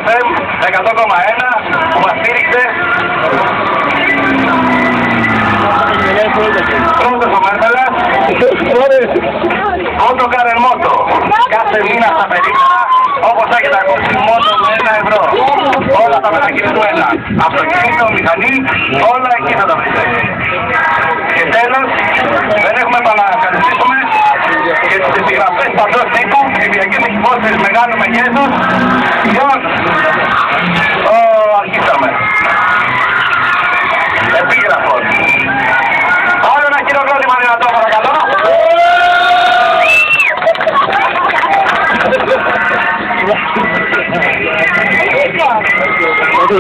FM 100,1 που μας στήριξε. Πρώτος ο Μέρμελας. Όντο Κάρεν Μότο. Κάθε μήνα στα περίπτωνα, όπως έχετε ακούσει, μόνο με 1 ευρώ. Όλα τα μετακινούμενα. Αυτοκίνητο, μηχανή, όλα εκεί θα τα βρείτε. Και τέλος, δεν έχουμε επανακαλυψήσουμε και τις επιγραφές παντός τύπου, ψηφιακές εκκοιμώσεις μεγάλου μεγέθους. Ποιον? Αρχίσαμε. Επίγραφος. Άλλο ένα χειροκρότημα δυνατό, παρακαλώ.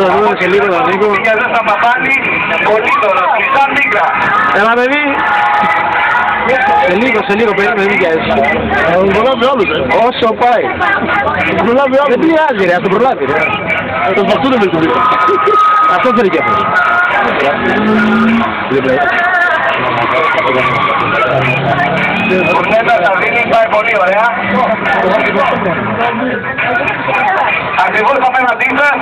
Θα δούμε σε λίγο τον Νίκο. Και εδώ θα παπάνει πολύ δωρος, κλειστά μίκρα. Έλα παιδί. Σε λίγο περίμενε, μην πιάσεις. Θα τον προλάβει όλους, Όσο πάει. Θα τον προλάβει όλους. Δεν πειράζει ρε, ας τον προλάβει ρε. Θα τον φαστούνε με τον δίπλα. Αυτό θέλει και αυτός. Ο Νέντας θα δίνει, πάει πολύ ωραία. Ακριβώς απέναντί σας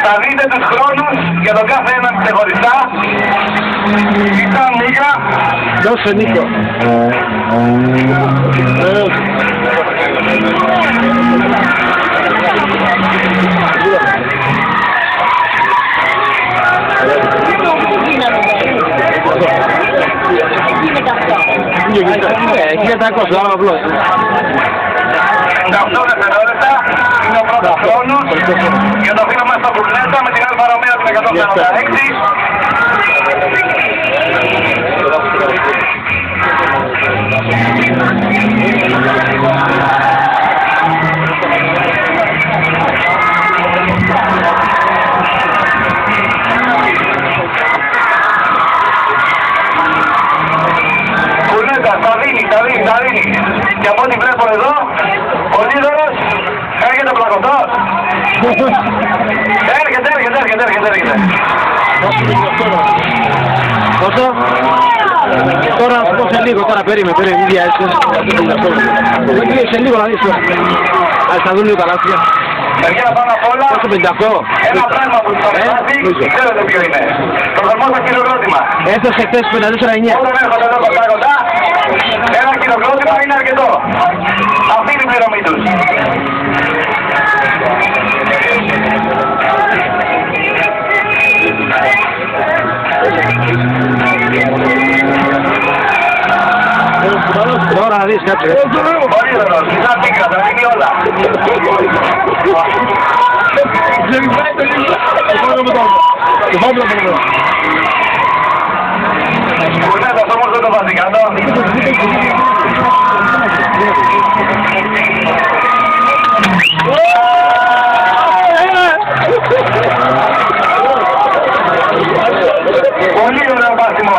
θα δείτε τους χρόνους για τον κάθε έναν ξεχωριστά. Ήταν μίγα. Δώσε Νίκο. Εκεί θα ακούσει, άμα απλώς. 58 δευτερόλεπτα είναι ο πρώτος χρόνος για το φίλο μας στο Μπουρνέτα με την Αλφα Ρωμαίο του 146. Θα δίνει. Και από ό,τι βλέπω εδώ, ο Λίδωρος έρχεται πλακωτός. Έρχεται. Πόσο? Τώρα να σου πω σε λίγο, τώρα περίμενε, μην βιάζεσαι. Σε λίγο να δεις τώρα. Ας θα δουν λίγο τα λάθια. Παιδιά, πάνω απ' όλα, Πόσο 58? ένα πράγμα που θα μάθει, ξέρετε ποιο είναι. Το θερμό στο χειροκρότημα. Έφτασε χθες 54-9. Όταν έρχονται εδώ κοντά, ένα χειροκρότημα είναι αρκετό. Αυτή είναι η πληρωμή τους. Τώρα να δεις κάτσε. Πολύ δωρος, μισά πίκρα, τα δίνει όλα. Κουρνέτας όμως δεν το βάζει κάτω. Πολύ ωραίο πάσιμο.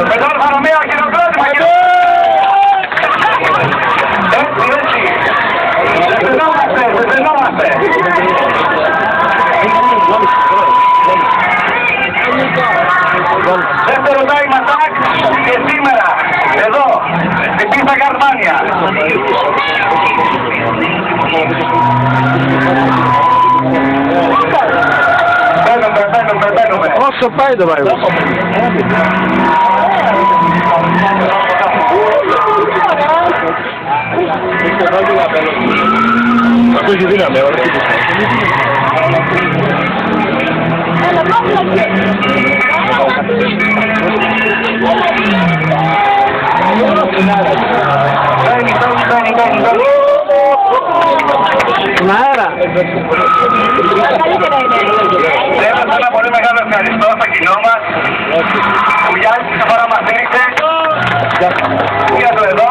Με τον Αλφα Ρωμαίο χειροκρότημα. Έτσι. Σε ζενόμαστε. Δεύτερο time attack και σήμερα, εδώ, στην πίστα Καρμάνια. Μπαίνουμε. Όσο πάει το πάει. Αυτό έχει δύναμη, Στον αέρα. Θέλω ένα πολύ μεγάλο ευχαριστώ στο κοινό μας που για άλλη μια φορά μας στήριξε. Για το εδώ.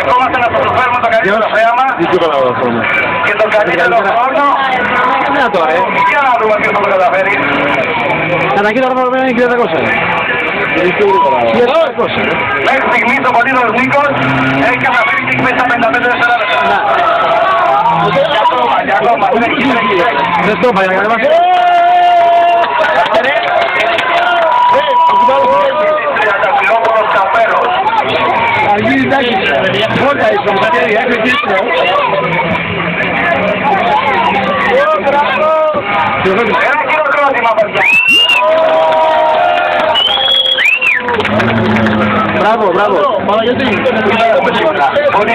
Ευχόμαστε να προσφέρουμε το καλύτερο θέαμα και τον καλύτερο χρόνο. Για να δούμε ποιος θα το καταφέρει. Καταρχήν τώρα πρέπει να είναι 1.200. Μέχρι στιγμής ο Πολύδωρος Νίκος έχει καταφέρει και μέσα στα 55 δευτερόλεπτα. Για ακόμα, τρέχει. Δεν στο είπα για να κατεβάσει. Τριανταφυλόπουλος Καπέρος. Αργύρι Τάκης. βόλτα ίσως, γιατί έχει δείξει. Ένα χειροκρότημα, παιδιά. Μπράβο, μπράβο. Μα γιατί. Πολύ